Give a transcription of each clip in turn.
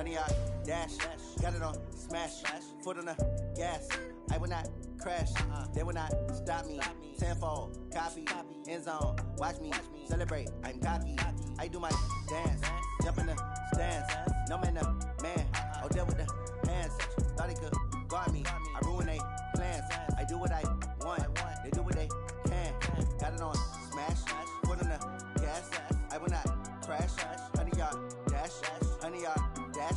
100 yard dash. Got it on smash. Foot on the gas. I will not crash. They will not stop me. Tenfold, copy, end zone. Watch me celebrate. I'm cocky. I do my dance. Jump in the stands. No man, the man. Oh, deal with the hands. Thought he could guard me. I ruin they plans. I do what I want. They do what they can. Got it on smash. Foot on the gas. I will not crash. 100 yard dash. 100 yard dash.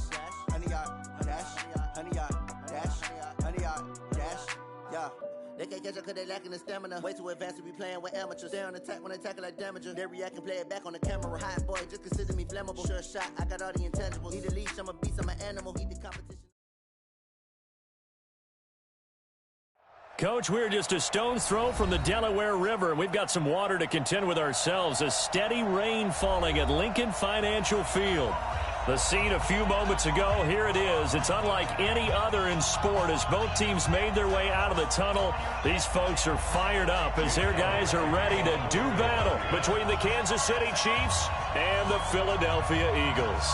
100 yard dash. 100 yard dash. 100 yard dash. Yeah. They can't catch up cause they lacking the stamina. Way too advanced to be playing with amateurs. They on attack when they tackle like damager. They react and play it back on the camera. Hot boy, just consider me flammable. Sure shot, I got all the intangibles. Need a leash, I'm a beast, I'm an animal. Heat the competition. Coach, we're just a stone's throw from the Delaware River. We've got some water to contend with ourselves. A steady rain falling at Lincoln Financial Field. The scene a few moments ago, here it is. It's unlike any other in sport as both teams made their way out of the tunnel. These folks are fired up as their guys are ready to do battle between the Kansas City Chiefs and the Philadelphia Eagles.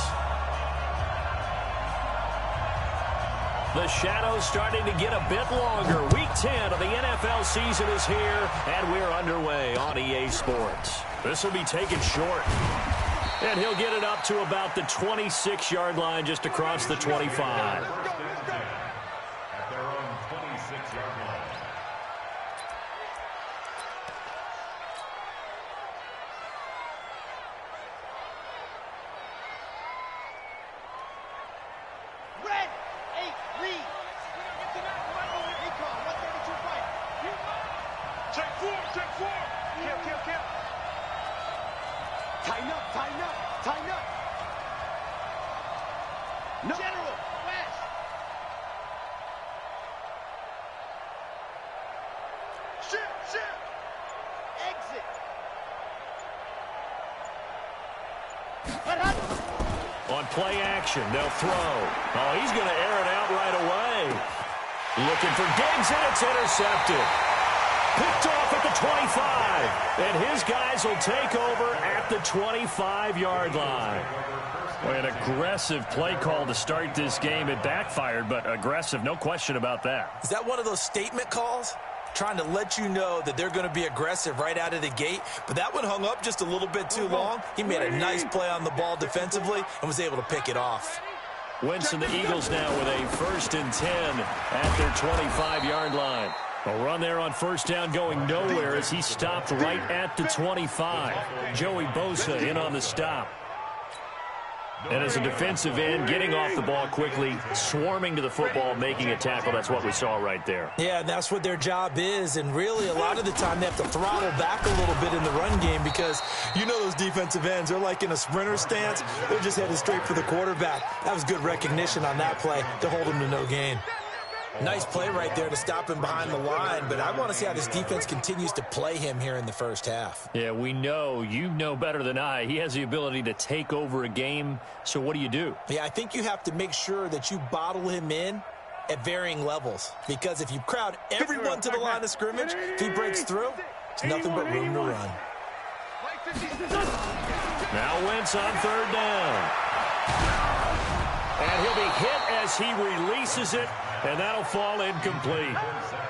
The shadow's starting to get a bit longer. Week 10 of the NFL season is here, and we're underway on EA Sports. This will be taken short. And he'll get it up to about the 26-yard line just across the 25. At their own 26-yard line. Red, 8, read. Recon, 132 fight. Check four. Kill. Tighten up. No. General, West. Shit. Exit. On play action, they'll throw. Oh, he's going to air it out right away. Looking for Diggs, and it's intercepted. Picked off at the 25. And his guys will take over at the 25-yard line. Boy, an aggressive play call to start this game. It backfired, but aggressive, no question about that. Is that one of those statement calls? Trying to let you know that they're going to be aggressive right out of the gate. But that one hung up just a little bit too long. He made a nice play on the ball defensively and was able to pick it off. Wentz and the Eagles now with a 1st and 10 at their 25-yard line. A run there on first down going nowhere as he stopped right at the 25. Joey Bosa in on the stop. And as a defensive end, getting off the ball quickly, swarming to the football, making a tackle. That's what we saw right there. Yeah, that's what their job is. And really, a lot of the time, they have to throttle back a little bit in the run game because you know those defensive ends, they're like in a sprinter stance. They're just headed straight for the quarterback. That was good recognition on that play to hold him to no gain. Nice play right there to stop him behind the line, but I want to see how this defense continues to play him here in the first half. Yeah, we know. You know better than I. He has the ability to take over a game, so what do? Yeah, I think you have to make sure that you bottle him in at varying levels, because if you crowd everyone to the line of scrimmage, if he breaks through, it's nothing but room to run. Now Wentz on 3rd down. And he'll be hit as he releases it. And that'll fall incomplete.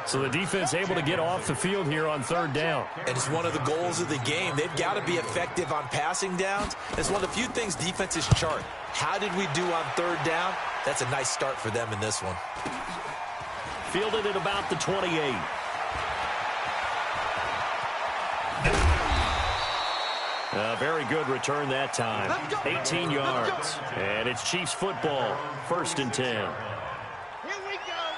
So the defense able to get off the field here on 3rd down. And it's one of the goals of the game. They've got to be effective on passing downs. It's one of the few things defenses chart. How did we do on 3rd down? That's a nice start for them in this one. Fielded at about the 28. A very good return that time. 18 yards. And it's Chiefs football. 1st and 10.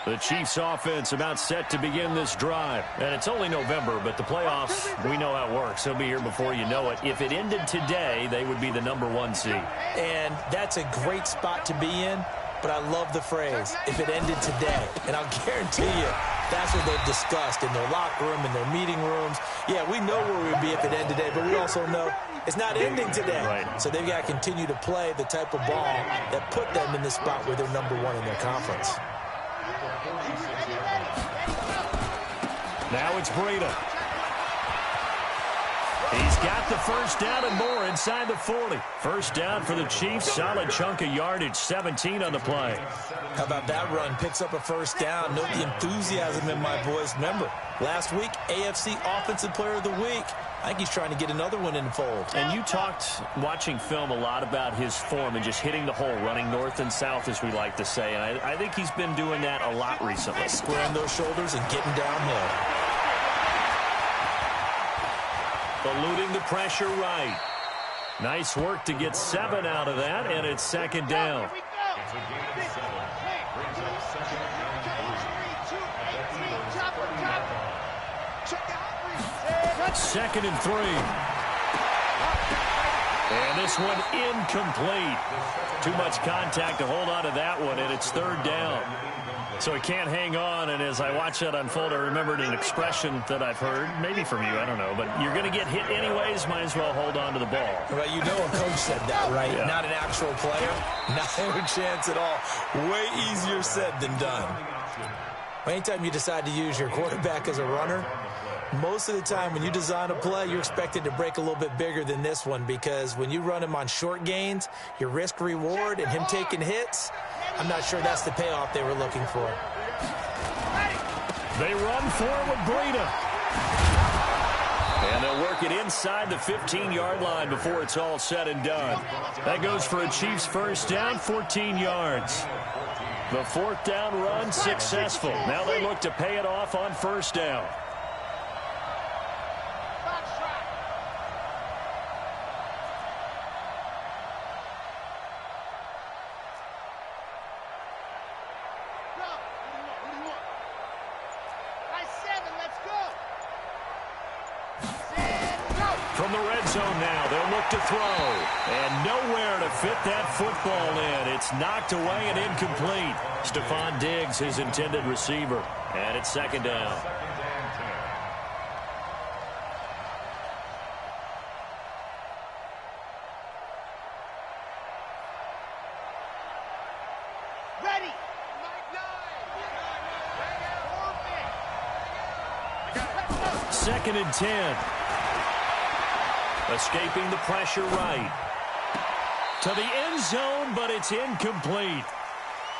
The Chiefs offense about set to begin this drive. And it's only November, but the playoffs, we know how it works. They'll be here before you know it. If it ended today, they would be the #1 seed. And that's a great spot to be in, but I love the phrase, if it ended today. And I'll guarantee you, that's what they've discussed in their locker room, in their meeting rooms. Yeah, we know where we'd be if it ended today, but we also know it's not ending today. Right. So they've got to continue to play the type of ball that put them in the spot where they're #1 in their conference. Now it's Breida. He's got the first down and more inside the 40. First down for the Chiefs. Solid chunk of yardage, 17 on the play. How about that run? Picks up a first down. Note the enthusiasm in my voice. Remember, last week, AFC Offensive Player of the Week. I think he's trying to get another one in the fold. And you talked, watching film, a lot about his form and just hitting the hole, running north and south, as we like to say. And I think he's been doing that a lot recently. Squaring those shoulders and getting downhill. Eluding the pressure right. Nice work to get 7 out of that, and it's second down. It's a gain of 7. Brings up second and 3. Second and 3. And this one incomplete. Too much contact to hold on to that one, and it's third down. So he can't hang on, and as I watch that unfold, I remembered an expression that I've heard, maybe from you, I don't know, but you're going to get hit anyways, might as well hold on to the ball. Well, you know a coach said that, right? Yeah. Not an actual player. Not a chance at all. Way easier said than done. Anytime you decide to use your quarterback as a runner, most of the time when you design a play, you're expected to break a little bit bigger than this one, because when you run him on short gains, your risk-reward and him taking hits, I'm not sure that's the payoff they were looking for. They run for it with Breida. And they'll work it inside the 15-yard line before it's all said and done. That goes for a Chiefs first down, 14 yards. The fourth down run successful. Now they look to pay it off on first down. From the red zone now, they'll look to throw. And nowhere to fit that football in. It's knocked away and incomplete. Stephon Diggs, his intended receiver. And it's second down. Ready. Second and 10. Escaping the pressure right. To the end zone, but it's incomplete.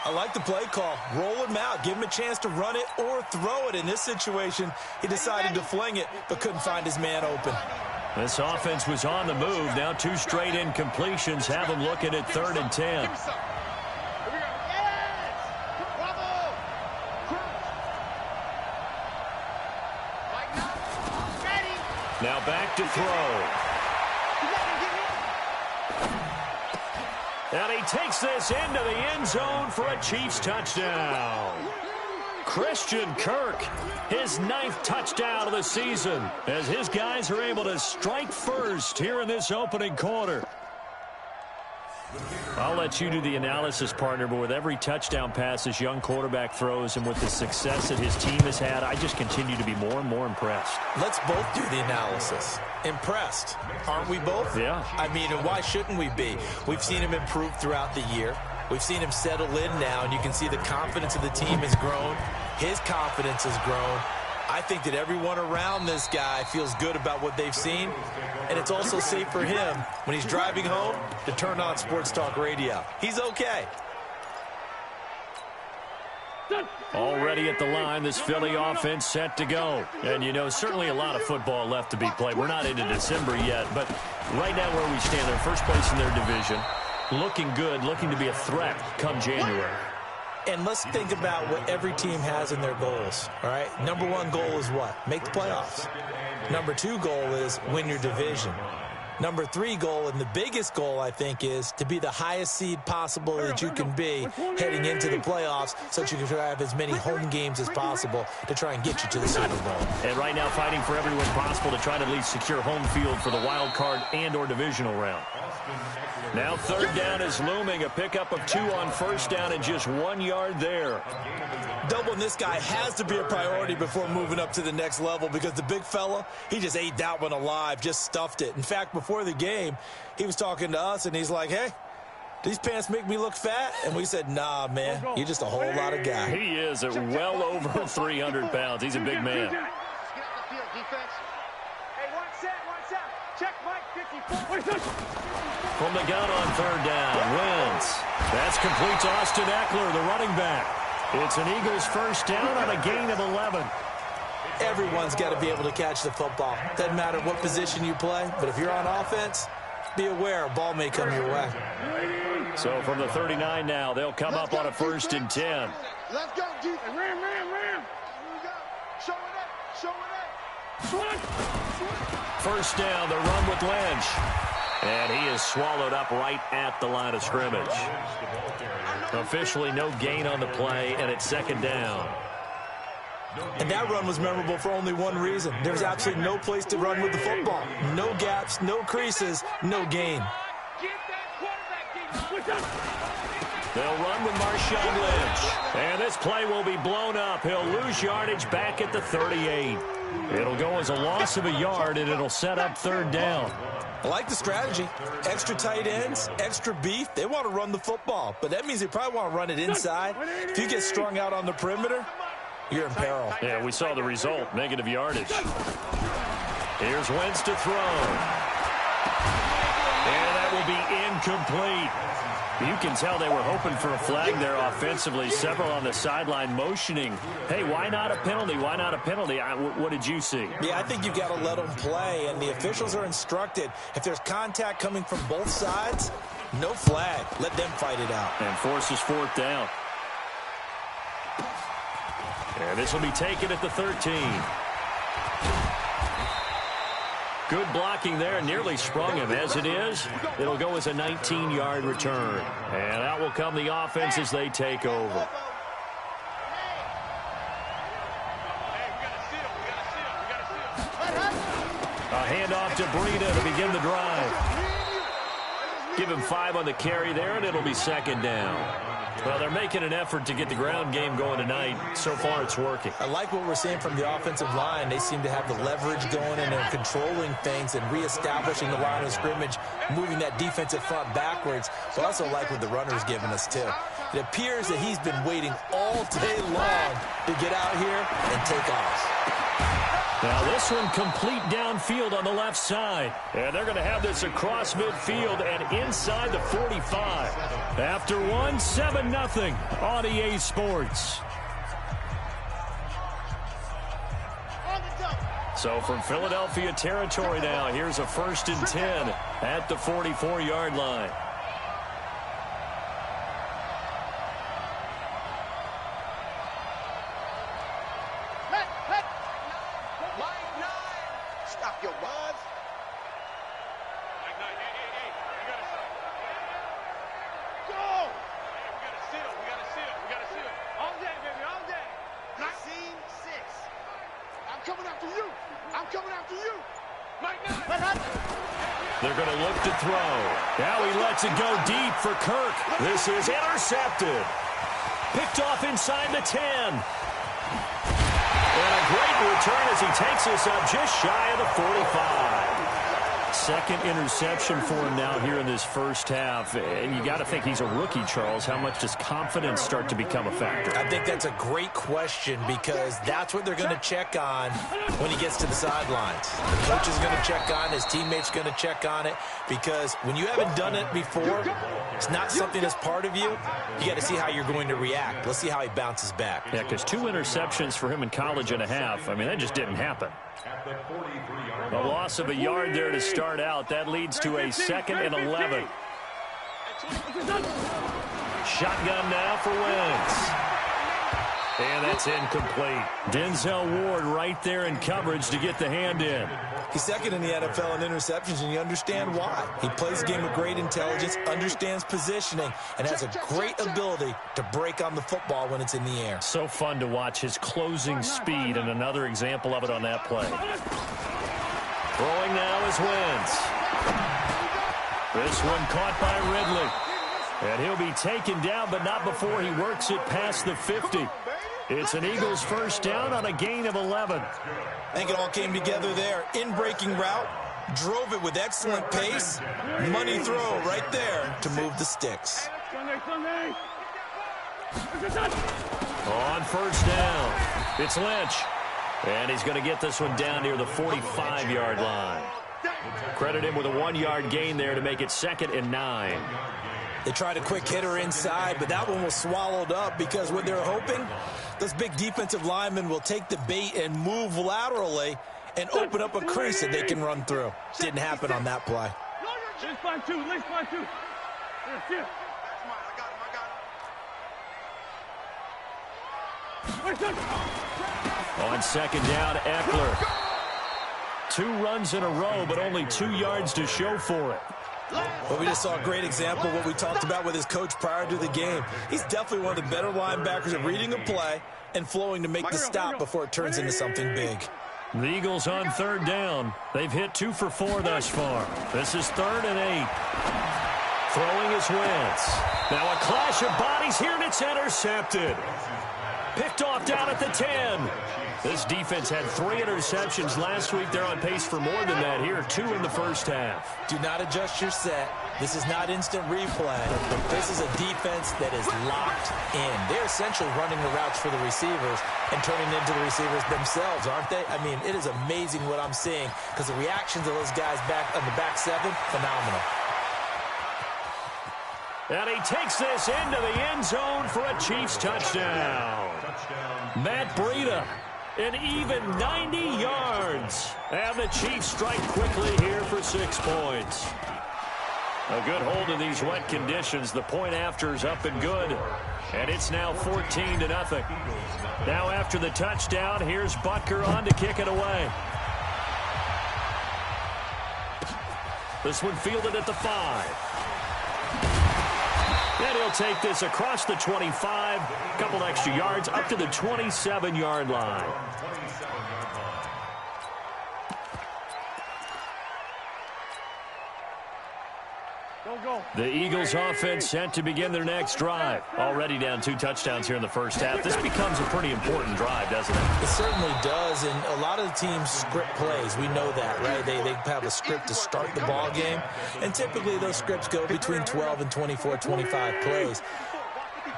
I like the play call. Roll him out. Give him a chance to run it or throw it. In this situation, he decided to fling it, but couldn't find his man open. This offense was on the move. Now 2 straight incompletions have them looking at third and 10. Now back to throw. And he takes this into the end zone for a Chiefs touchdown. Christian Kirk, his 9th touchdown of the season, as his guys are able to strike first here in this opening quarter. I'll let you do the analysis, partner, but with every touchdown pass this young quarterback throws and with the success that his team has had, I just continue to be more and more impressed. Let's both do the analysis. Impressed, aren't we both? Yeah. I mean, and why shouldn't we be? We've seen him improve throughout the year. We've seen him settle in now, and you can see the confidence of the team has grown. His confidence has grown. I think that everyone around this guy feels good about what they've seen, and it's also safe for him when he's driving home to turn on Sports Talk Radio. He's okay. Already at the line, this Philly offense set to go. And, you know, certainly a lot of football left to be played. We're not into December yet, but right now where we stand, they're first place in their division. Looking good, looking to be a threat come January. And let's think about what every team has in their goals, all right? Number 1 goal is what? Make the playoffs. Number 2 goal is win your division. Number 3 goal, and the biggest goal, I think, is to be the highest seed possible that you can be heading into the playoffs so that you can have as many home games as possible to try and get you to the Super Bowl. And right now fighting for every win possible to try to at least secure home field for the wild card and or divisional round. Now third down is looming. A pickup of 2 on first down and just 1 yard there. Doubling this guy has to be a priority before moving up to the next level, because the big fella, he just ate that one alive, just stuffed it. In fact, before the game, he was talking to us, and he's like, hey, these pants make me look fat? And we said, nah, man, you're just a whole lot of guy. He is at well over 300 pounds. He's a big man. Get off the field, defense. Hey, one set. Check Mike 54. From the gun on third down, Wentz. That's complete to Austin Eckler, the running back. It's an Eagles first down on a gain of 11. Everyone's got to be able to catch the football. Doesn't matter what position you play, but if you're on offense, be aware a ball may come your way. So from the 39 now, they'll come up on a 1st and 10. Let's go, defense. Ram. Here we go. Show it up. First down, the run with Lynch. And he is swallowed up right at the line of scrimmage. Officially no gain on the play, and it's 2nd down. And that run was memorable for only one reason. There's absolutely no place to run with the football. No gaps, no creases, no gain. They'll run with Marshawn Lynch. And this play will be blown up. He'll lose yardage back at the 38. It'll go as a loss of a yard, and it'll set up 3rd down. I like the strategy. Extra tight ends, extra beef. They want to run the football, but that means they probably want to run it inside. If you get strung out on the perimeter, you're in peril. Yeah, we saw the result, negative yardage. Here's Wentz to throw. And that will be incomplete. You can tell they were hoping for a flag there offensively. Several on the sideline motioning. Hey, why not a penalty? Why not a penalty? What did you see? Yeah, I think you've got to let them play, and the officials are instructed. If there's contact coming from both sides, no flag. Let them fight it out. And forces 4th down. And this will be taken at the 13. Good blocking there, nearly sprung him. As it is, it'll go as a 19-yard return. And out will come the offense as they take over. A handoff to Breida to begin the drive. Give him 5 on the carry there, and it'll be 2nd down. Well, they're making an effort to get the ground game going tonight. So far, it's working. I like what we're seeing from the offensive line. They seem to have the leverage going, and they're controlling things and reestablishing the line of scrimmage, moving that defensive front backwards. But I also like what the runner's giving us, too. It appears that he's been waiting all day long to get out here and take off. Now this one complete downfield on the left side. And they're going to have this across midfield and inside the 45. After one, 7-0 on EA Sports. So from Philadelphia territory now, here's a 1st and 10 at the 44-yard line. They're going to look to throw. Now he lets it go deep for Kirk. This is intercepted. Picked off inside the 10. And a great return as he takes us up just shy of the 45. Second interception for him now here in this first half. And you got to think he's a rookie, Charles. How much does confidence start to become a factor? I think that's a great question because that's what they're going to check on when he gets to the sidelines. The coach is going to check on, his teammates going to check on it because when you haven't done it before, it's not something that's part of you. You got to see how you're going to react. Let's see how he bounces back. Yeah, because 2 interceptions for him in college and a half. I mean, that just didn't happen. A loss of a yard there to start out. That leads to a 2nd and 11. Shotgun now for Wentz. And that's incomplete. Denzel Ward right there in coverage to get the hand in. He's 2nd in the NFL in interceptions, and you understand why. He plays the game with great intelligence, understands positioning, and has a great ability to break on the football when it's in the air. So fun to watch his closing speed, and another example of it on that play. Throwing now is Wentz. This one caught by Ridley. And he'll be taken down, but not before he works it past the 50. It's an Eagles first down on a gain of 11. I think it all came together there. In-breaking route, drove it with excellent pace. Money throw right there to move the sticks. On first down, it's Lynch. And he's going to get this one down near the 45-yard line. Credit him with a 1-yard gain there to make it 2nd and 9. They tried a quick hitter inside, but that one was swallowed up because what they're hoping, those big defensive linemen will take the bait and move laterally and open up a crease that they can run through. Didn't happen on that play. Let's find two. Let's find two. Yeah. On 2nd down, Eckler. 2 runs in a row, but only 2 yards to show for it. But we just saw a great example of what we talked about with his coach prior to the game. He's definitely one of the better linebackers at reading a play and flowing to make the stop before it turns into something big. The Eagles on 3rd down. They've hit 2 for 4 thus far. This is 3rd and 8. Throwing his Wentz. Now a clash of bodies here, and it's intercepted. Picked off down at the 10. This defense had 3 interceptions last week. They're on pace for more than that here. 2 in the first half. Do not adjust your set. This is not instant replay. This is a defense that is locked in. They're essentially running the routes for the receivers and turning into the receivers themselves, aren't they? I mean, it is amazing what I'm seeing because the reactions of those guys back on the back 7, phenomenal. And he takes this into the end zone for a Chiefs touchdown. Matt Breida, an even 90 yards. And the Chiefs strike quickly here for 6 points. A good hold in these wet conditions. The point after is up and good. And it's now 14-0. Now after the touchdown, here's Butker on to kick it away. This one fielded at the 5. And he'll take this across the 25, a couple extra yards, up to the 27-yard line. The Eagles offense set to begin their next drive. Already down 2 touchdowns here in the first half. This becomes a pretty important drive, doesn't it? It certainly does, and a lot of the teams script plays. We know that, right? They have a script to start the ball game, and typically those scripts go between 12 and 24, 25 plays.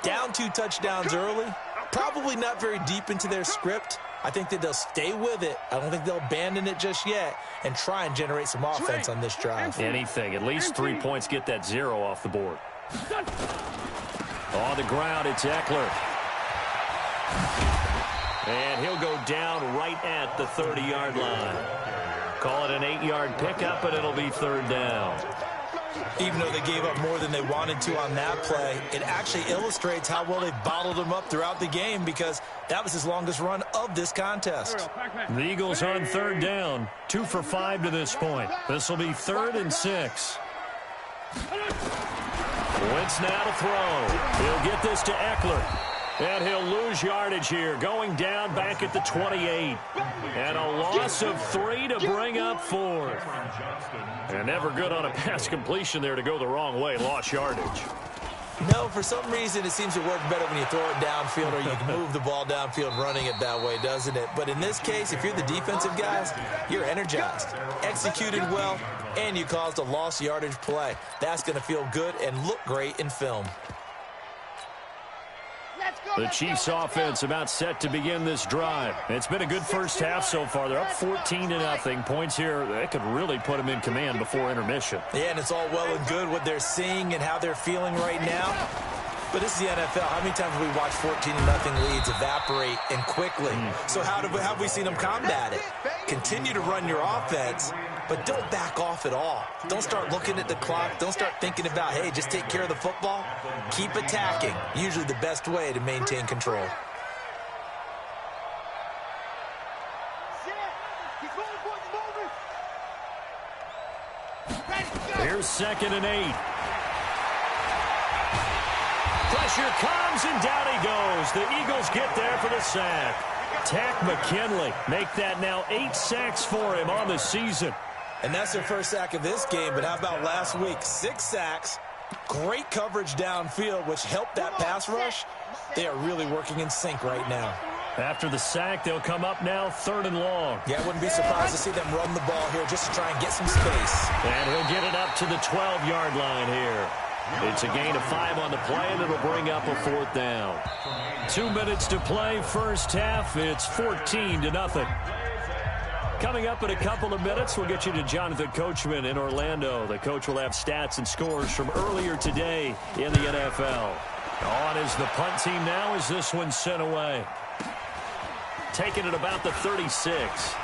Down 2 touchdowns early, probably not very deep into their script. I think that they'll stay with it. I don't think they'll abandon it just yet and try and generate some offense on this drive. Anything. At least 3 points, get that 0 off the board. On the ground, it's Eckler. And he'll go down right at the 30-yard line. Call it an 8-yard pickup, and it'll be 3rd down. Even though they gave up more than they wanted to on that play, it actually illustrates how well they bottled him up throughout the game because that was his longest run of this contest. The Eagles on 3rd down, 2 for 5 to this point. This will be 3rd and 6. Wentz now to throw. He'll get this to Eckler. And he'll lose yardage here, going down back at the 28. And a loss of 3 to bring up 4th. And never good on a pass completion there to go the wrong way. Lost yardage. No, for some reason it seems to work better when you throw it downfield or you can move the ball downfield running it that way, doesn't it? But in this case, if you're the defensive guys, you're energized, executed well, and you caused a lost yardage play. That's going to feel good and look great in film. The Chiefs offense about set to begin this drive. It's been a good first half so far. They're up 14-0. Points here, they could really put them in command before intermission. Yeah, and it's all well and good what they're seeing and how they're feeling right now. But this is the NFL. How many times have we watched 14-0 leads evaporate and quickly? So how have we seen them combat it? Continue to run your offense, but don't back off at all. Don't start looking at the clock. Don't start thinking about, hey, just take care of the football. Keep attacking. Usually the best way to maintain control. Here's 2nd and 8. Pressure comes, and down he goes. The Eagles get there for the sack. Tack McKinley make that now 8 sacks for him on the season. And that's their first sack of this game, but how about last week? 6 sacks, great coverage downfield, which helped that pass rush. They are really working in sync right now. After the sack, they'll come up now 3rd and long. Yeah, I wouldn't be surprised to see them run the ball here just to try and get some space. And he'll get it up to the 12-yard line here. It's a gain of 5 on the play, and it'll bring up a 4th down. 2 minutes to play first half. It's 14-0. Coming up in a couple of minutes, we'll get you to Jonathan Coachman in Orlando. The coach will have stats and scores from earlier today in the NFL. On is the punt team now as this one's sent away. Taking it about the 36.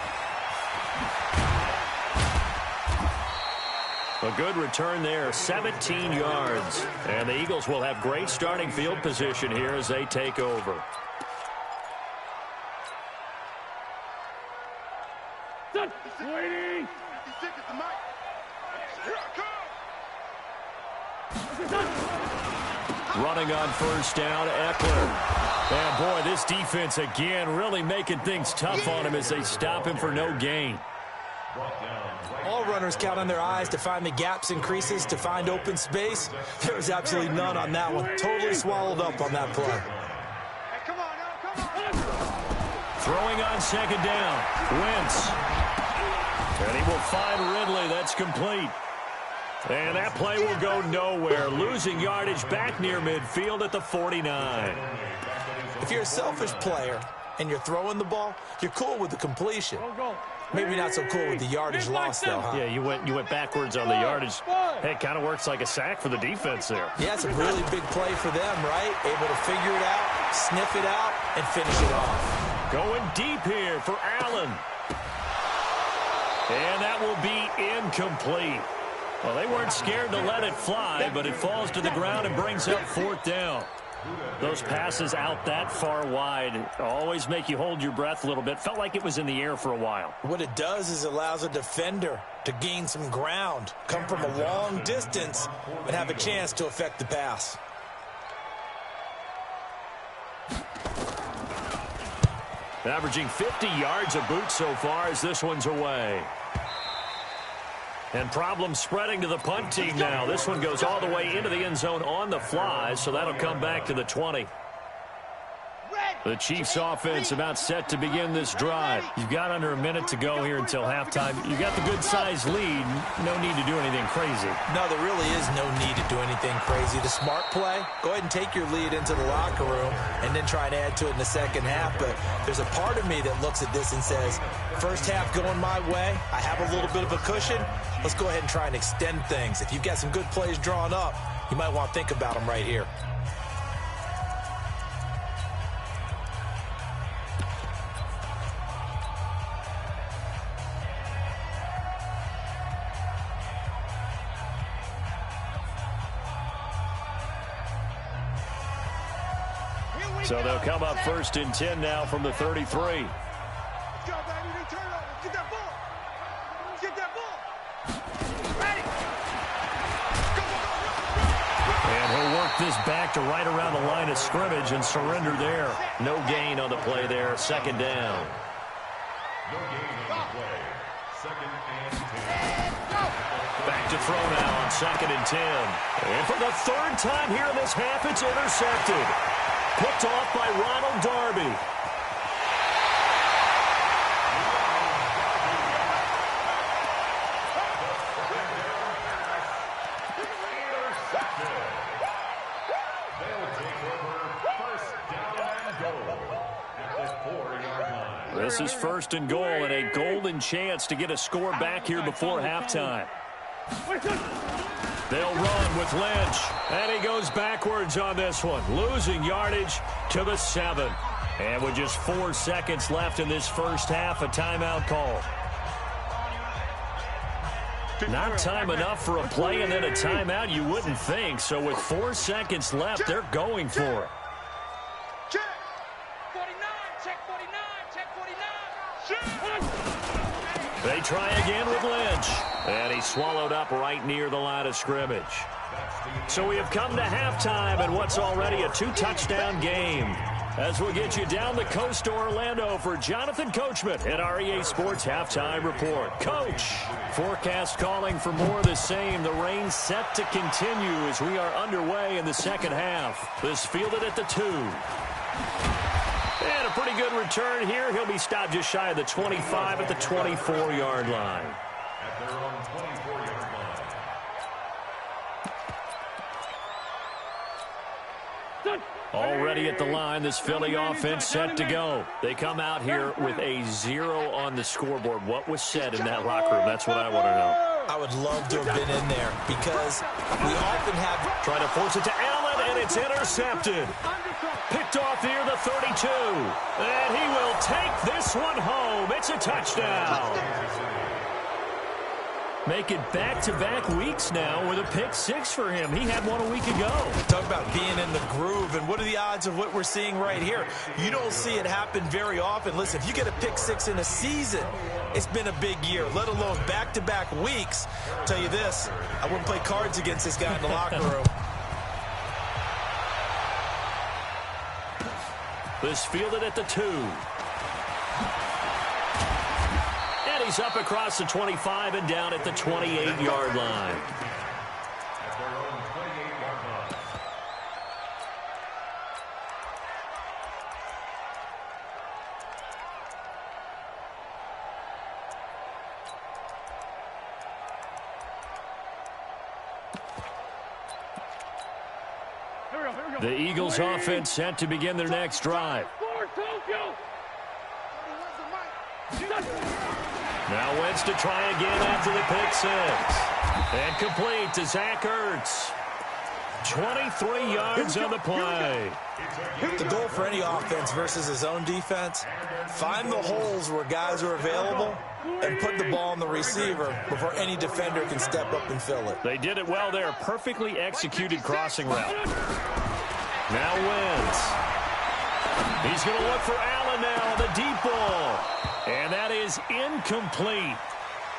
A good return there, 17 yards. And the Eagles will have great starting field position here as they take over. Waiting. Running on first down, Eckler. And boy, this defense again really making things tough on him as they stop him for no gain. All runners count on their eyes to find the gaps and creases, to find open space. There's absolutely none on that one. Totally swallowed up on that play. Hey, come on now, come on. Throwing on second down, Wentz. And he will find Ridley. That's complete. And that play will go nowhere. Losing yardage back near midfield at the 49. If you're a selfish player and you're throwing the ball, you're cool with the completion. Maybe not so cool with the yardage loss, though, huh? Yeah, you went backwards on the yardage. Hey, it kind of works like a sack for the defense there. Yeah, it's a really big play for them, right? Able to figure it out, sniff it out, and finish it off. Going deep here for Allen. And that will be incomplete. Well, they weren't scared to let it fly, but it falls to the ground and brings up fourth down. Those passes out that far wide always make you hold your breath a little bit. Felt like it was in the air for a while. What it does is it allows a defender to gain some ground, come from a long distance, and have a chance to affect the pass. Averaging 50 yards a boot so far as this one's away. And problems spreading to the punt team now. This one goes all the way into the end zone on the fly, so that'll come back to the 20. The Chiefs offense about set to begin this drive. You've got under a minute to go here until halftime. You got the good-sized lead. No need to do anything crazy. No, there really is no need to do anything crazy. The smart play, go ahead and take your lead into the locker room and then try and add to it in the second half. But there's a part of me that looks at this and says, first half going my way, I have a little bit of a cushion. Let's go ahead and try and extend things. If you've got some good plays drawn up, you might want to think about them right here. So they'll come up first and 10 now from the 33. Let's go, baby. They turn over. Get that ball. Get that ball. Ready. And he'll work this back to right around the line of scrimmage and surrender there. No gain on the play there. Second down. No gain on the play. Second and 10. Back to throw now on second and 10. And for the third time here in this half, it's intercepted. Picked off by Ronald Darby. This is first and goal and a golden chance to get a score back here before halftime. They'll run with Lynch, and he goes backwards on this one, losing yardage to the 7. And with just 4 seconds left in this first half, a timeout call. Not time enough for a play and then a timeout, you wouldn't think. So with 4 seconds left, they're going for it. Check. 49, check 49, check 49. They try again with Lynch. And he's swallowed up right near the line of scrimmage. So we have come to halftime in what's already a 2-touchdown game. As we'll get you down the coast to Orlando for Jonathan Coachman at our EA Sports Halftime Report. Coach, forecast calling for more of the same. The rain set to continue as we are underway in the second half. This fielded at the 2. And a pretty good return here. He'll be stopped just shy of the 25 at the 24-yard line. At their own 24-yard line. Already at the line, this Philly offense set to go. They come out here with a 0 on the scoreboard. What was said in that locker room? That's what I want to know. I would love to have been in there because we often have... Trying to force it to Allen, and it's intercepted. Picked off near the 32. And he will take this one home. It's a touchdown. Make it back-to-back weeks now with a pick 6 for him. He had one a week ago. Talk about being in the groove, and what are the odds of what we're seeing right here? You don't see it happen very often. Listen, if you get a pick 6 in a season, it's been a big year, let alone back-to-back weeks. I'll tell you this, I wouldn't play cards against this guy in the locker room. This fielded at the 2. And he's up across the 25 and down at the 28-yard line. At their own 28-yard line. The Eagles offense set to begin their next drive. Now Wentz to try again after the pick 6. And complete to Zach Ertz. 23 yards on the play. The goal for any offense versus his own defense, find the holes where guys are available and put the ball on the receiver before any defender can step up and fill it. They did it well there. Perfectly executed crossing route. Now Wentz. He's going to look for Allen now on the deep ball. And that is incomplete.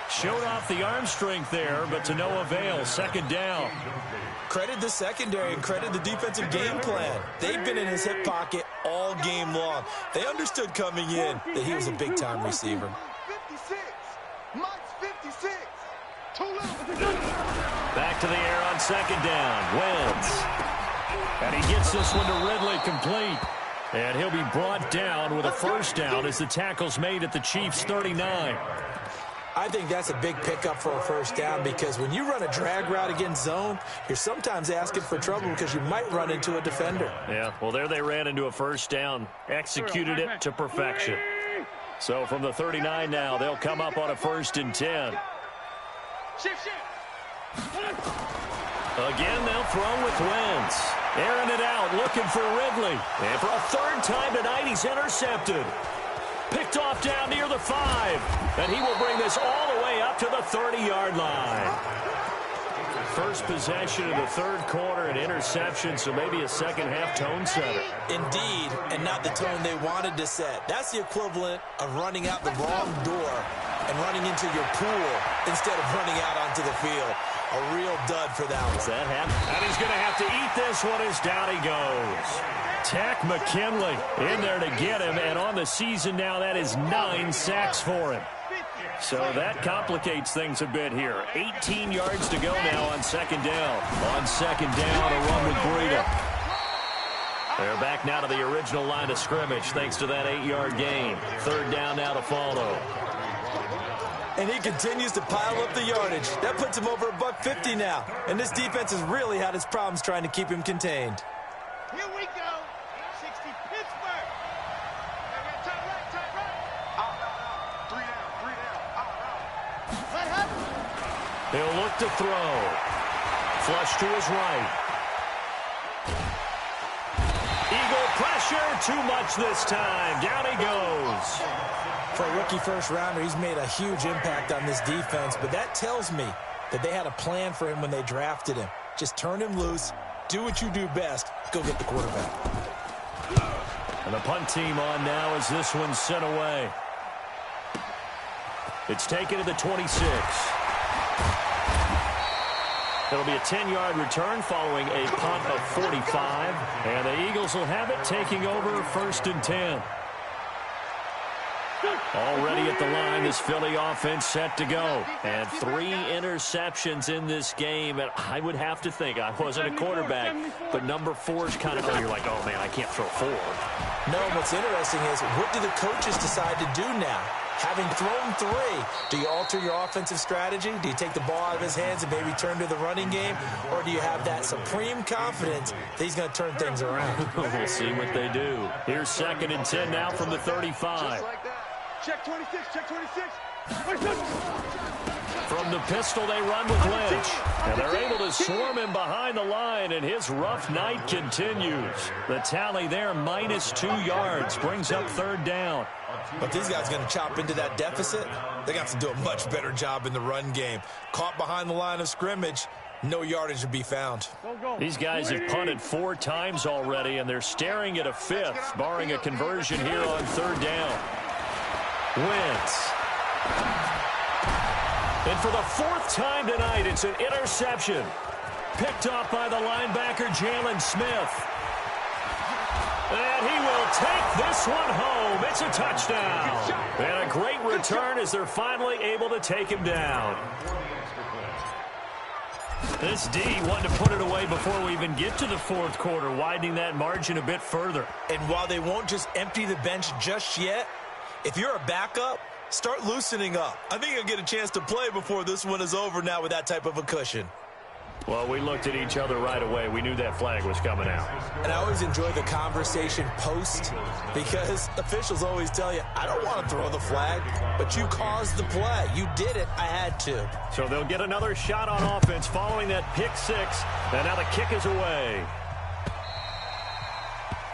Showed off the arm strength there, but to no avail. Second down. Credit the secondary and credit the defensive game plan. They've been in his hip pocket all game long. They understood coming in that he was a big-time receiver. 56. Mike's 56. Too little. Back to the air on second down. Wentz. And he gets this one to Ridley complete. And he'll be brought down with a first down as the tackle's made at the Chiefs' 39. I think that's a big pickup for a first down because when you run a drag route against zone, you're sometimes asking for trouble because you might run into a defender. Yeah, well, there they ran into a first down, executed it to perfection. So from the 39 now, they'll come up on a 1st and 10. Again, they'll throw with Wentz. Airing it out, looking for Ridley. And for a 3rd time tonight, he's intercepted. Picked off down near the 5. And he will bring this all the way up to the 30-yard line. First possession of the 3rd quarter, an interception, so maybe a second-half tone setter. Indeed, and not the tone they wanted to set. That's the equivalent of running out the wrong door and running into your pool instead of running out onto the field. A real dud for that one. Does that happen? And he's going to have to eat this one as down he goes. Tack McKinley in there to get him, and on the season now, that is 9 sacks for him. So that complicates things a bit here. 18 yards to go now on second down. On second down, a run with Breida. They're back now to the original line of scrimmage thanks to that 8-yard gain. 3rd down now to follow. And he continues to pile up the yardage. That puts him over $150 now. And this defense has really had its problems trying to keep him contained. Here we go. 60 Pittsburgh. Tight right. Out. 3 down. Out. What happened? He'll look to throw. Flush to his right. Eagle pressure. Too much this time. Down he goes. For a rookie first-rounder, he's made a huge impact on this defense, but that tells me that they had a plan for him when they drafted him. Just turn him loose, do what you do best, go get the quarterback. And the punt team on now as this one's sent away. It's taken to the 26. It'll be a 10-yard return following a punt of 45, and the Eagles will have it taking over 1st and 10. Already at the line, this Philly offense set to go. And 3 interceptions in this game. And I would have to think, I wasn't a quarterback, but number 4 is kind of, you're like, oh, man, I can't throw 4. No, what's interesting is, what do the coaches decide to do now? Having thrown 3, do you alter your offensive strategy? Do you take the ball out of his hands and maybe turn to the running game? Or do you have that supreme confidence that he's going to turn things around? We'll see what they do. Here's 2nd and 10 now from the 35. Check 26, check 26. From the pistol, they run with Lynch. And they're able to swarm him behind the line, and his rough night continues. The tally there, -2 yards, brings up 3rd down. But these guys are going to chop into that deficit. They got to do a much better job in the run game. Caught behind the line of scrimmage, no yardage to be found. These guys have punted 4 times already, and they're staring at a 5th, barring a conversion here on 3rd down. Wentz. And for the 4th time tonight, it's an interception. Picked off by the linebacker, Jalen Smith. And he will take this one home. It's a touchdown. And a great return as they're finally able to take him down. This D wanted to put it away before we even get to the 4th quarter, widening that margin a bit further. And while they won't just empty the bench just yet, if you're a backup, start loosening up. I think you'll get a chance to play before this one is over now with that type of a cushion. Well, we looked at each other right away. We knew that flag was coming out. And I always enjoy the conversation post, because officials always tell you, I don't want to throw the flag, but you caused the play. You did it. I had to. So they'll get another shot on offense following that pick 6. And now the kick is away.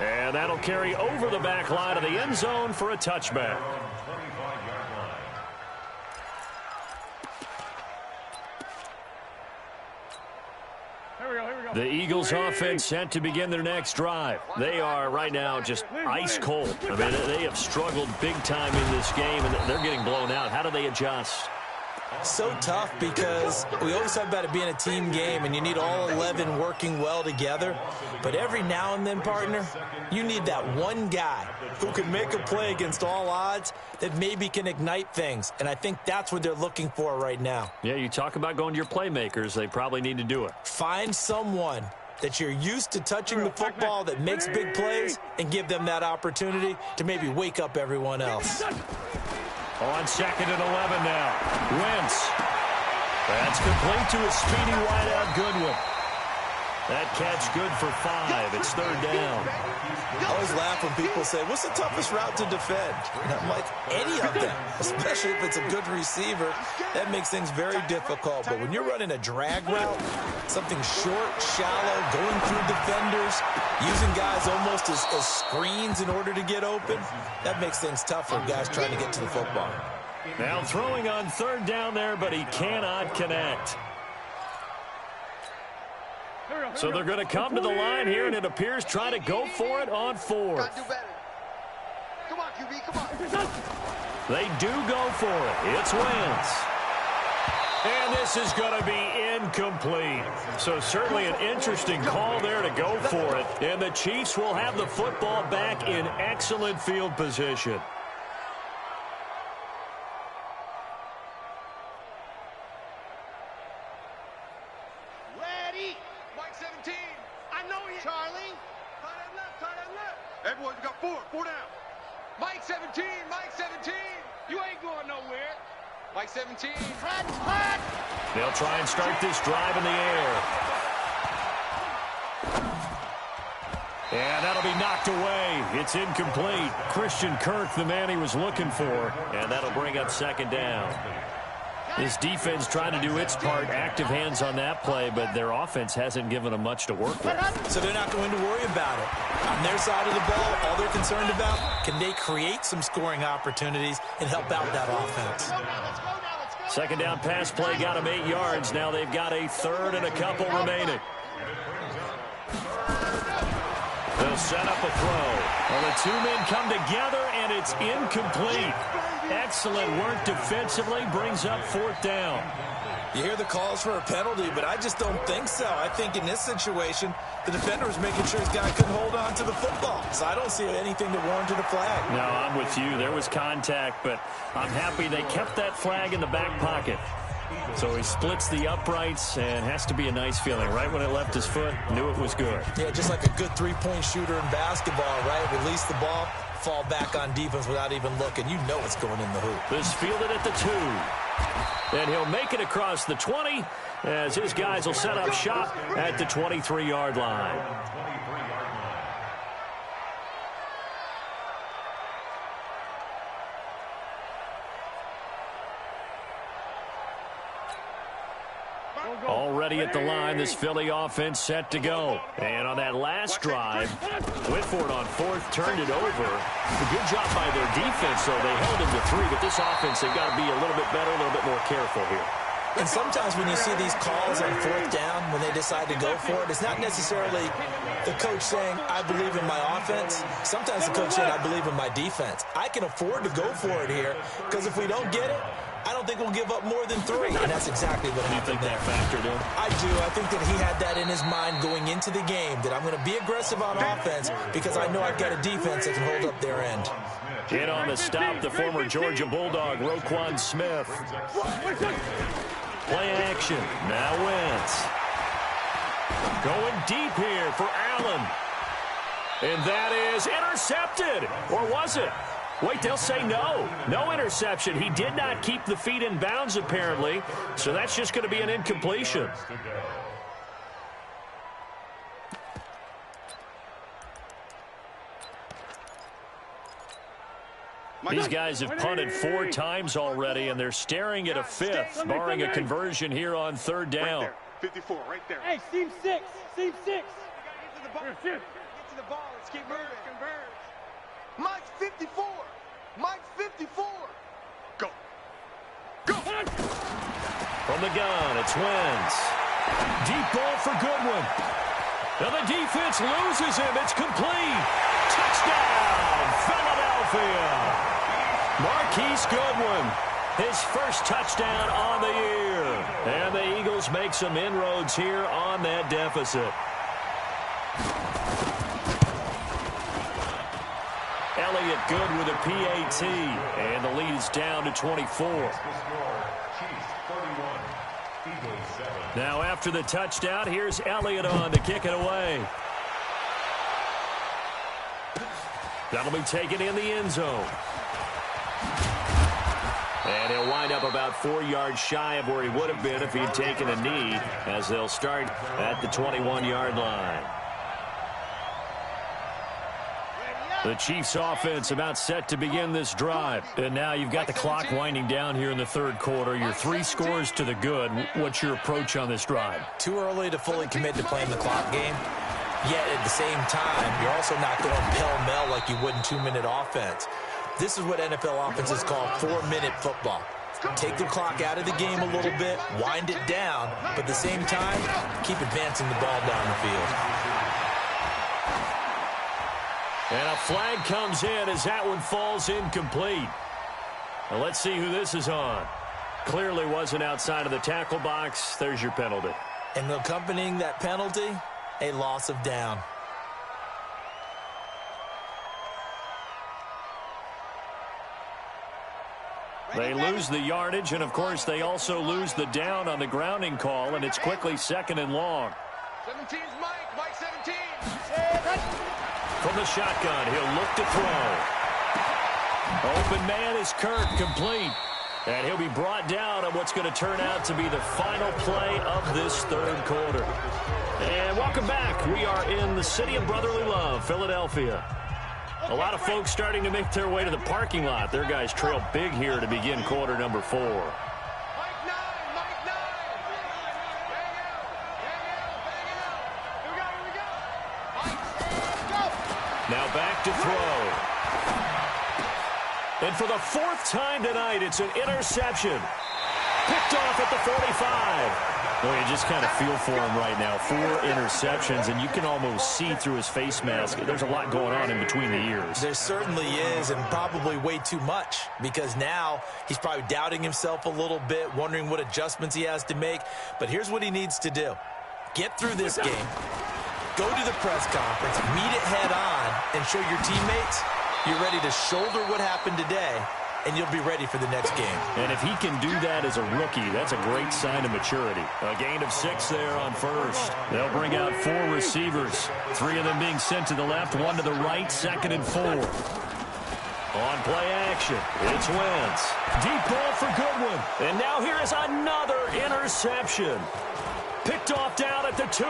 And that'll carry over the back line of the end zone for a touchback. The Eagles offense set to begin their next drive. They are right now just ice cold. I mean, they have struggled big time in this game, and they're getting blown out. How do they adjust? So tough, because we always talk about it being a team game and you need all 11 working well together. But every now and then, partner, you need that one guy who can make a play against all odds that maybe can ignite things. And I think that's what they're looking for right now. Yeah, you talk about going to your playmakers. They probably need to do it. Find someone that you're used to touching the football that makes big plays and give them that opportunity to maybe wake up everyone else. On 2nd and 11 now. Wentz. That's complete to a speedy wideout Goodwin. That catch good for 5. It's 3rd down. I always laugh when people say, what's the toughest route to defend? And I'm like, any of them, especially if it's a good receiver. That makes things very difficult. But when you're running a drag route, something short, shallow, going through defenders, using guys almost as screens in order to get open, that makes things tough for guys trying to get to the football. Now throwing on 3rd down there, but he cannot connect. So they're going to come to the line here, and it appears try to go for it on 4th. Come on, QB, come on. They do go for it. It's Wentz. And this is going to be incomplete. So certainly an interesting call there to go for it. And the Chiefs will have the football back in excellent field position. Ready. Mike 17. I know you. Charlie. Tight end left, tight end left. Everyone, you got 4 down. Mike 17, Mike 17. You ain't going nowhere. Mike 17. Hot. They'll try and start this drive in the air. And that'll be knocked away. It's incomplete. Christian Kirk, the man he was looking for. And that'll bring up 2nd down. This defense trying to do its part, active hands on that play, but their offense hasn't given them much to work with. So they're not going to worry about it. On their side of the ball, all they're concerned about, can they create some scoring opportunities and help out that offense? 2nd down pass play got them 8 yards. Now they've got a 3rd and a couple remaining. They'll set up a throw. Well, the 2 men come together, and it's incomplete. Excellent work defensively, brings up 4th down. You hear the calls for a penalty, but I just don't think so. I think in this situation, the defender was making sure his guy couldn't hold on to the football. So I don't see anything that warranted a flag. No, I'm with you. There was contact, but I'm happy they kept that flag in the back pocket. So he splits the uprights, and has to be a nice feeling. Right when it left his foot, knew it was good. Yeah, just like a good three-point shooter in basketball, right? Release the ball, fall back on defense without even looking. You know it's going in the hoop. This fielded at the 2. And he'll make it across the 20 as his guys will set up shop at the 23-yard line. Already at the line, this Philly offense set to go. And on that last drive, Whitford on 4th turned it over. A good job by their defense, though. They held him to 3, but this offense, they've got to be a little bit better, a little bit more careful here. And sometimes when you see these calls on 4th down, when they decide to go for it, it's not necessarily the coach saying, I believe in my offense. Sometimes the coach saying, I believe in my defense. I can afford to go for it here, because if we don't get it, I don't think we'll give up more than 3. And that's exactly what happened there. You think that factored in? I do. I think that he had that in his mind going into the game, that I'm going to be aggressive on offense because I know I've got a defense that can hold up their end. In on the stop, the former Georgia Bulldog, Roquan Smith. Play action. Now Wentz. Going deep here for Allen. And that is intercepted. Or was it? Wait, they'll say no. No interception. He did not keep the feet in bounds, apparently. So that's just going to be an incompletion. These guys have punted 4 times already, and they're staring at a 5th, barring a conversion here on 3rd down. Right there. 54, right there. Hey, seam 6. Seam 6. Get to the ball. Get to the ball. Let's keep moving. Converge. Mike's 54. Mike's 54. Go. Go. From the gun, it's Wentz. Deep ball for Goodwin. Now the defense loses him. It's complete. Touchdown, Philadelphia. Marquise Goodwin, his first touchdown on the year. And the Eagles make some inroads here on that deficit. Elliott good with a PAT, and the lead is down to 24. Now after the touchdown, here's Elliott on to kick it away. That'll be taken in the end zone. And he'll wind up about 4 yards shy of where he would have been if he'd taken a knee, as they'll start at the 21-yard line. The Chiefs offense about set to begin this drive. And now you've got the clock winding down here in the 3rd quarter. Your 3 scores to the good. What's your approach on this drive? Too early to fully commit to playing the clock game. Yet at the same time, you're also not going pell-mell like you would in 2-minute offense. This is what NFL offenses call 4-minute football. Take the clock out of the game a little bit, wind it down, but at the same time, keep advancing the ball down the field. And a flag comes in as that one falls incomplete. Now let's see who this is on. Clearly wasn't outside of the tackle box. There's your penalty. And accompanying that penalty, a loss of down. They lose the yardage, and of course they also lose the down on the grounding call, and it's quickly 2nd and long. 17's Mike. Mike 17. From the shotgun, he'll look to throw. Open man is Kirk, complete. And he'll be brought down on what's going to turn out to be the final play of this 3rd quarter. And welcome back. We are in the city of brotherly love, Philadelphia. A lot of folks starting to make their way to the parking lot. Their guys trail big here to begin quarter number 4. Mike 9. Mike 9. Here we go. Mike, go. Now back to throw. And for the 4th time tonight, it's an interception. Picked off at the 45. Well, you just kind of feel for him right now. 4 interceptions, and you can almost see through his face mask. There's a lot going on in between the ears. There certainly is, and probably way too much, because now he's probably doubting himself a little bit, wondering what adjustments he has to make. But here's what he needs to do. Get through this game, go to the press conference, meet it head on, and show your teammates you're ready to shoulder what happened today, and you'll be ready for the next game. And if he can do that as a rookie, that's a great sign of maturity. A gain of 6 there on first. They'll bring out 4 receivers, 3 of them being sent to the left, 1 to the right, 2nd and 4. On play action, it's Wentz. Deep ball for Goodwin. And now here is another interception. Picked off down at the 2.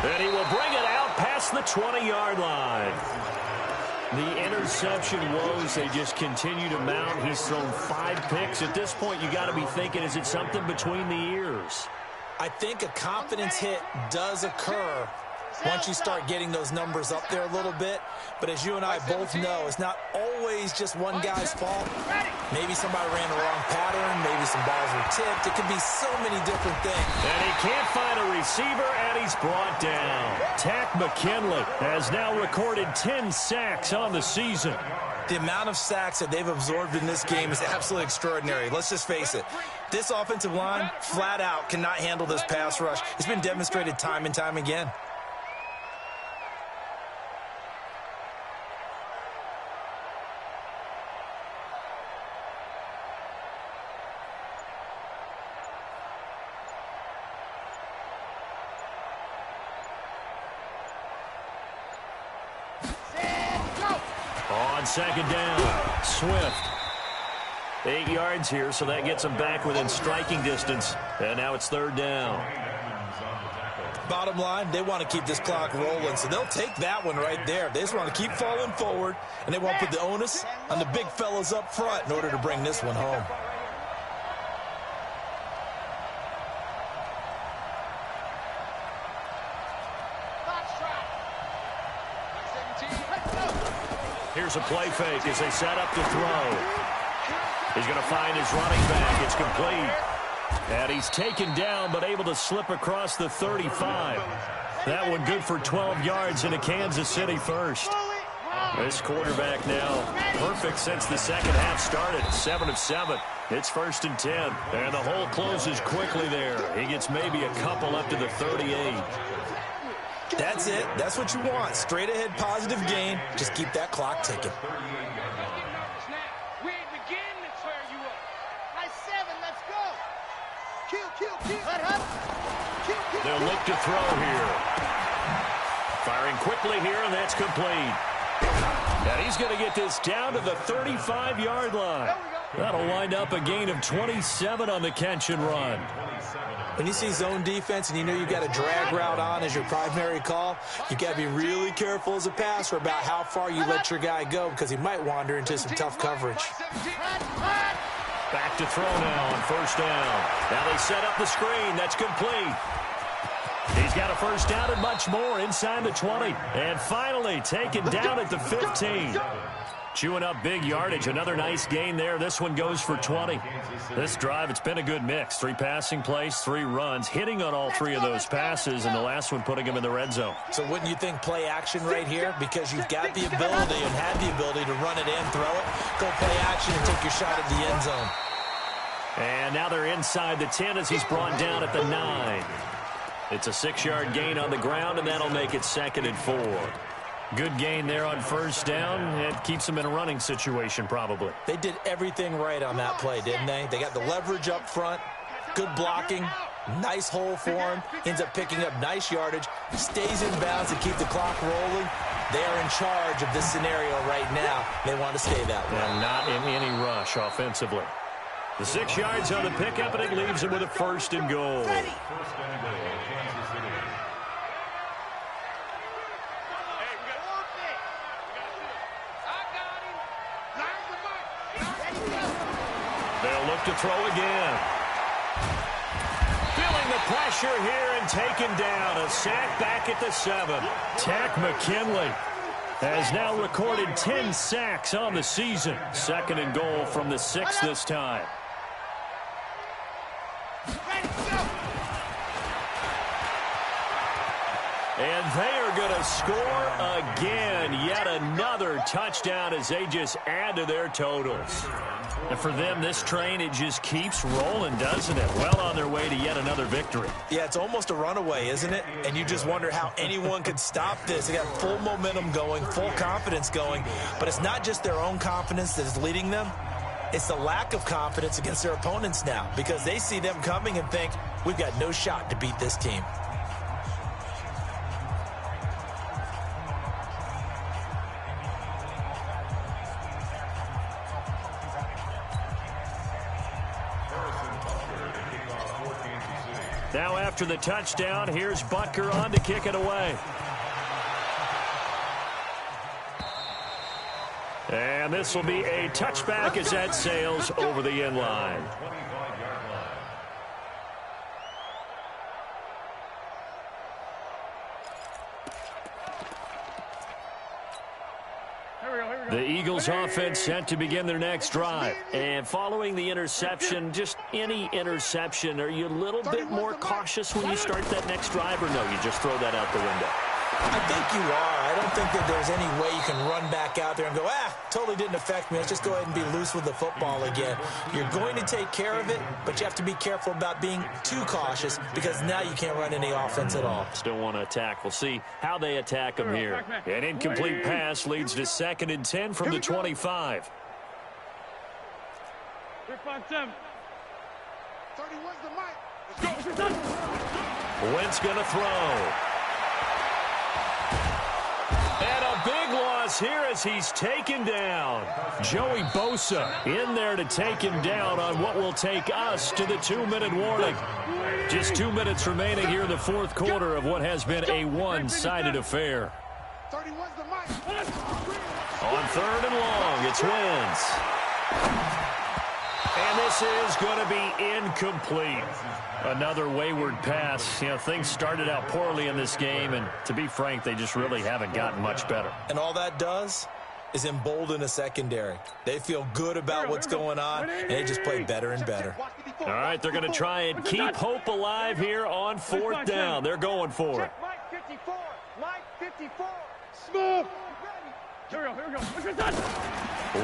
And he will bring it out past the 20-yard line. The interception woes, they just continue to mount. He's thrown 5 picks. At this point, you got to be thinking, is it something between the ears? I think a confidence hit does occur once you start getting those numbers up there a little bit. But as you and I both know, it's not always just one guy's fault. Maybe somebody ran the wrong pattern. Maybe some balls were tipped. It could be so many different things. And he can't find a receiver, and he's brought down. Tack McKinley has now recorded 10 sacks on the season. The amount of sacks that they've absorbed in this game is absolutely extraordinary. Let's just face it. This offensive line, flat out, cannot handle this pass rush. It's been demonstrated time and time again. On 2nd down, Swift. 8 yards here, so that gets him back within striking distance. And now it's 3rd down. Bottom line, they want to keep this clock rolling, so they'll take that one right there. They just want to keep falling forward, and they want to put the onus on the big fellas up front in order to bring this one home. Here's a play fake as they set up to throw. He's going to find his running back. It's complete. And he's taken down but able to slip across the 35. That one good for 12 yards into Kansas City first. This quarterback now perfect since the second half started. 7 of 7. It's 1st and 10. And the hole closes quickly there. He gets maybe a couple up to the 38. That's it. That's what you want. Straight ahead positive gain. Just keep that clock ticking. They'll look to throw here. Firing quickly here, and that's complete. And he's going to get this down to the 35-yard line. That'll wind up a gain of 27 on the catch and run. When you see zone defense and you know you've got a drag route on as your primary call, you got to be really careful as a passer about how far you let your guy go because he might wander into some tough coverage. Back to throw now on 1st down. Now they set up the screen. That's complete. He's got a 1st down and much more inside the 20. And finally taken down at the 15. Chewing up big yardage. Another nice gain there. This one goes for 20. This drive, it's been a good mix. 3 passing plays, 3 runs, hitting on all 3 of those passes, and the last one putting him in the red zone. So wouldn't you think play action right here? Because you've got the ability and had the ability to run it in, throw it, go play action, and take your shot at the end zone. And now they're inside the 10 as he's brought down at the 9. It's a 6-yard gain on the ground, and that'll make it 2nd and 4. Good gain there on 1st down. It keeps him in a running situation, probably. They did everything right on that play, didn't they? They got the leverage up front, good blocking, nice hole for him, ends up picking up nice yardage, stays in bounds to keep the clock rolling. They are in charge of this scenario right now. They want to stay that way. And not in any rush offensively. The 6 yards on the pickup, and it leaves him with a 1st and goal. They'll look to throw again. Feeling the pressure here and taken down. A sack back at the 7. Tack McKinley has now recorded 10 sacks on the season. 2nd and goal from the 6 this time. And they are going to score again. Yet another touchdown as they just add to their totals. And for them, this train, it just keeps rolling, doesn't it? Well on their way to yet another victory. Yeah, it's almost a runaway, isn't it? And you just wonder how anyone could stop this. They got full momentum going, full confidence going. But it's not just their own confidence that is leading them. It's the lack of confidence against their opponents now, because they see them coming and think, we've got no shot to beat this team. Now after the touchdown, here's Butker on to kick it away. And this will be a touchback as that sails over the end line. The Eagles offense set to begin their next drive. And following the interception, just any interception, are you a little bit more cautious when you start that next drive, or no, you just throw that out the window? I think you are. I don't think that there's any way you can run back out there and go, totally didn't affect me. Let's just go ahead and be loose with the football again. You're going to take care of it, but you have to be careful about being too cautious, because now you can't run any offense at all. Still want to attack. We'll see how they attack them here. An incomplete pass leads to 2nd and 10 from the 25. 3-5-7. 31's the mic. Let's go. Wentz going to throw. And a big loss here as he's taken down. Joey Bosa in there to take him down on what will take us to the 2-minute warning. Just 2 minutes remaining here in the fourth quarter of what has been a one-sided affair. 31's the mic. On 3rd and long, it's Wentz. And this is going to be incomplete. Another wayward pass. You know, things started out poorly in this game, and to be frank, they just really haven't gotten much better. And all that does is embolden a secondary. They feel good about what's going on, and they just play better and better. All right, they're going to try and keep hope alive here on 4th down. They're going for it. Mike 54. Mike 54. Smooth. Here we go.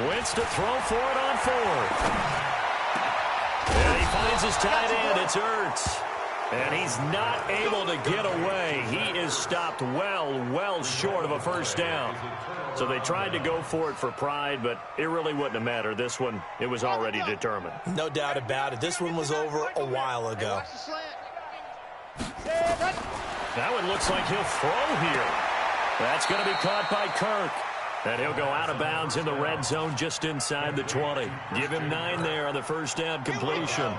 Wentz to throw for it on 4th. And he finds his tight end. It's Ertz. And he's not able to get away. He is stopped well short of a first down. So they tried to go for it for pride, but it really wouldn't have mattered. This one, it was already determined. No doubt about it. This one was over a while ago. That one looks like he'll throw here. That's going to be caught by Kirk. And he'll go out of bounds in the red zone just inside the 20. Give him 9 there on the first down completion.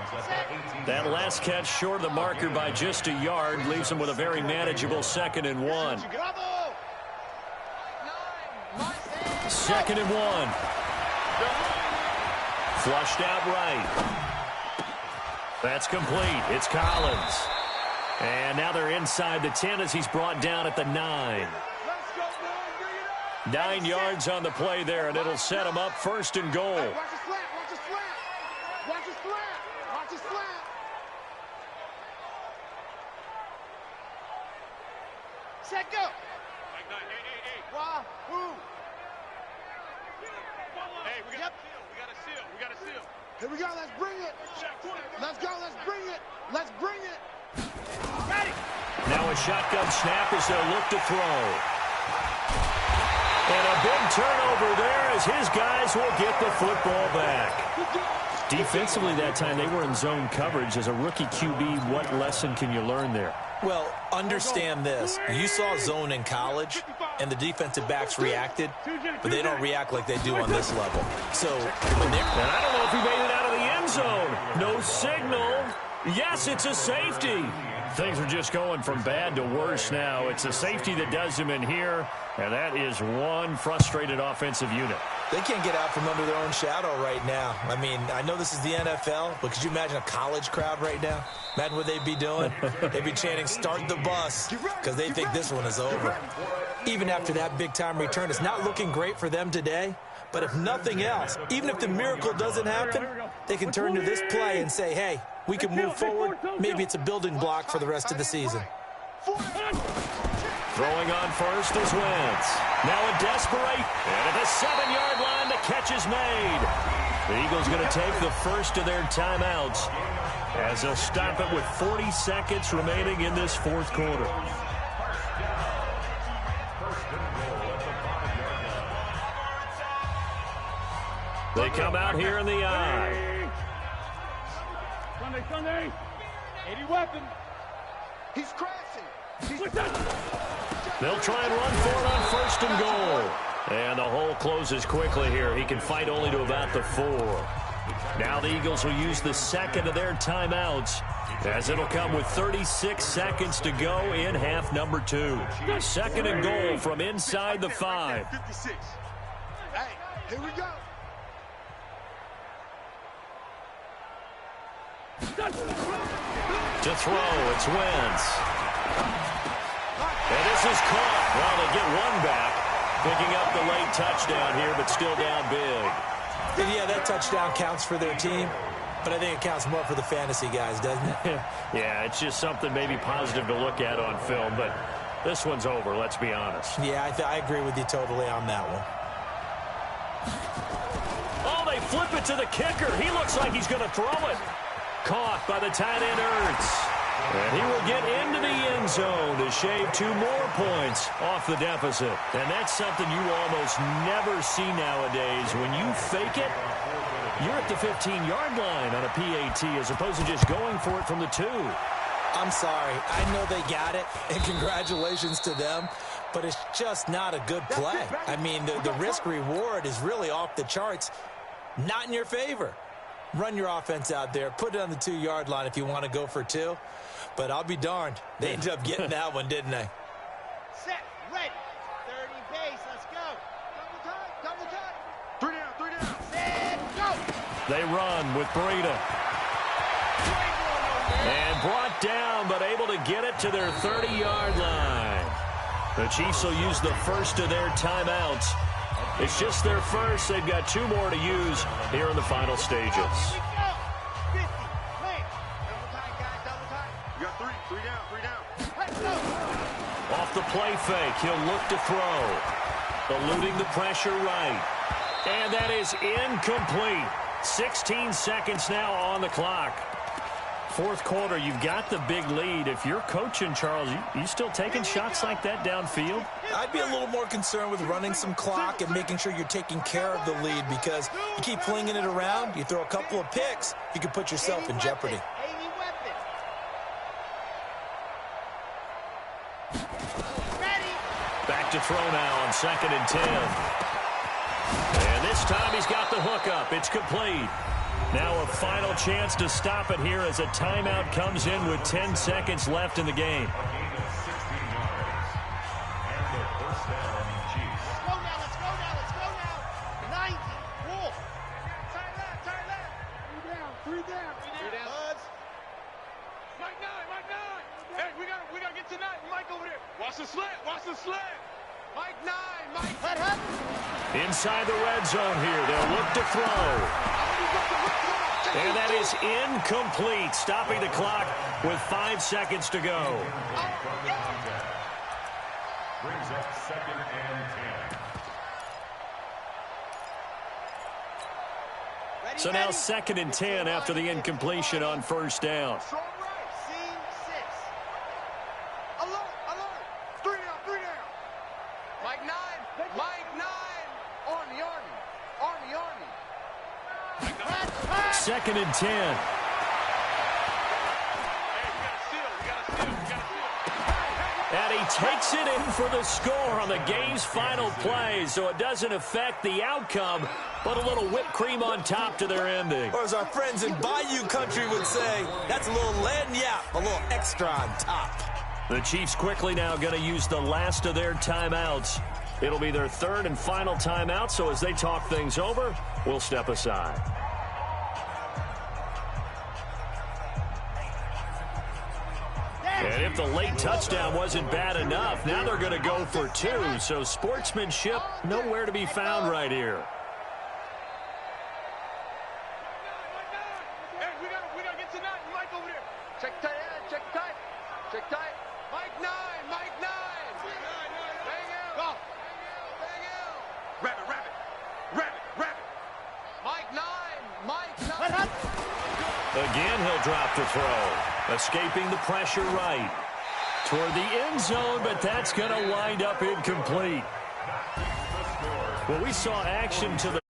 That last catch short of the marker by just a yard leaves him with a very manageable 2nd and 1. 2nd and 1. Flushed out right. That's complete. It's Collins. And now they're inside the 10 as he's brought down at the 9. 9 yards on the play there, and it'll set him up 1st and goal. Watch his flat. Watch his flat. Watch his flat. Watch his flat. Set, go. Wahoo. Hey, we got a seal. We got a seal. Here we go. Let's bring it. Let's go. Let's bring it. Let's bring it. Ready. Now a shotgun snap as they'll look to throw. And a big turnover there as his guys will get the football back. Defensively that time, they were in zone coverage. As a rookie QB, what lesson can you learn there? Well, understand this. You saw zone in college, and the defensive backs reacted, but they don't react like they do on this level. So, when they're... And I don't know if he made it out of the end zone. No signal. Yes, it's a safety. Things are just going from bad to worse now. It's a safety that does him in here, and that is one frustrated offensive unit. They can't get out from under their own shadow right now. I mean, I know this is the NFL, but could you imagine a college crowd right now? Imagine what they'd be doing. They'd be chanting, "Start the bus," because they think this one is over. Even after that big-time return, it's not looking great for them today. But if nothing else, even if the miracle doesn't happen, they can turn to this play and say, hey, we can move forward. Maybe it's a building block for the rest of the season. Throwing on first is Wentz. Now a desperate, and at the 7-yard line, the catch is made. The Eagles going to take the first of their timeouts as they'll stop it with 40 seconds remaining in this fourth quarter. They come out here in the eye. Sunday. 80 weapon. He's crashing. They'll try and run for it on first and goal. And the hole closes quickly here. He can fight only to about the 4. Now the Eagles will use the second of their timeouts as it'll come with 36 seconds to go in half number 2. Second and goal from inside the 5. 56. Hey, here we go. To throw, it's Wentz. And this is caught. Well, they get one back. Picking up the late touchdown here, but still down big. And yeah, that touchdown counts for their team, but I think it counts more for the fantasy guys, doesn't it? Yeah, it's just something maybe positive to look at on film, but this one's over, let's be honest. Yeah, I agree with you totally on that one. Oh, they flip it to the kicker. He looks like he's going to throw it. Caught by the tight end, Ertz. And he will get into the end zone to shave 2 more points off the deficit. And that's something you almost never see nowadays. When you fake it, you're at the 15-yard line on a PAT as opposed to just going for it from the 2. I'm sorry. I know they got it, and congratulations to them, but it's just not a good play. I mean, the risk-reward is really off the charts, not in your favor. Run your offense out there. Put it on the 2-yard line if you want to go for 2. But I'll be darned. They ended up getting that one, didn't they? Set, ready. 30 pace, let's go. Double time. 3 down. Set, go. They run with Breida. And brought down, but able to get it to their 30-yard line. The Chiefs will use the first of their timeouts. It's just their first. They've got 2 more to use here in the final stages. Here we go. 50, clear. Double time, guys, double time. You got 3 down. Let's go. Off the play fake, he'll look to throw. Eluding the pressure right. And that is incomplete. 16 seconds now on the clock. Fourth quarter, you've got the big lead. If you're coaching, Charles, you still taking shots like that downfield? I'd be a little more concerned with running some clock and making sure you're taking care of the lead, because you keep flinging it around, you throw a couple of picks, you can put yourself in jeopardy. 80 weapon. Ready. Back to throw now on 2nd and 10. And this time he's got the hook up. It's complete. Now a final chance to stop it here as a timeout comes in with 10 seconds left in the game. Let's go now. 90. Wolf. Turn left. 3 down. Buzz. Mike 9. Hey, we gotta get to 9. Mike over there. Watch the slant. Mike 9. Hut. Inside the red zone here. They'll look to throw. And that is incomplete, stopping the clock with 5 seconds to go. Brings up 2nd and 10. So now 2nd and 10 after the incompletion on first down. Scene 6. Alert. 3 down. Mike 9. On the Army. 2nd and 10. Hey, we gotta steal. And he takes it in for the score on the game's final play, so it doesn't affect the outcome, but a little whipped cream on top to their ending. Or as our friends in Bayou Country would say, that's a little lagniappe, a little extra on top. The Chiefs quickly now going to use the last of their timeouts. It'll be their 3rd and final timeout, so as they talk things over, we'll step aside. And if the late touchdown wasn't bad enough, now they're going to go for 2. So sportsmanship nowhere to be found right here. Hey, we gotta get to 9. Mike over there. Check tight. Mike 9, Mike 9. Bang out. Go. Bang out. Rabbit, rabbit. Rabbit, rabbit. Mike 9, Mike 9. Again, he'll drop the throw. Escaping the pressure right. Toward the end zone, but that's going to wind up incomplete. Well, we saw action to the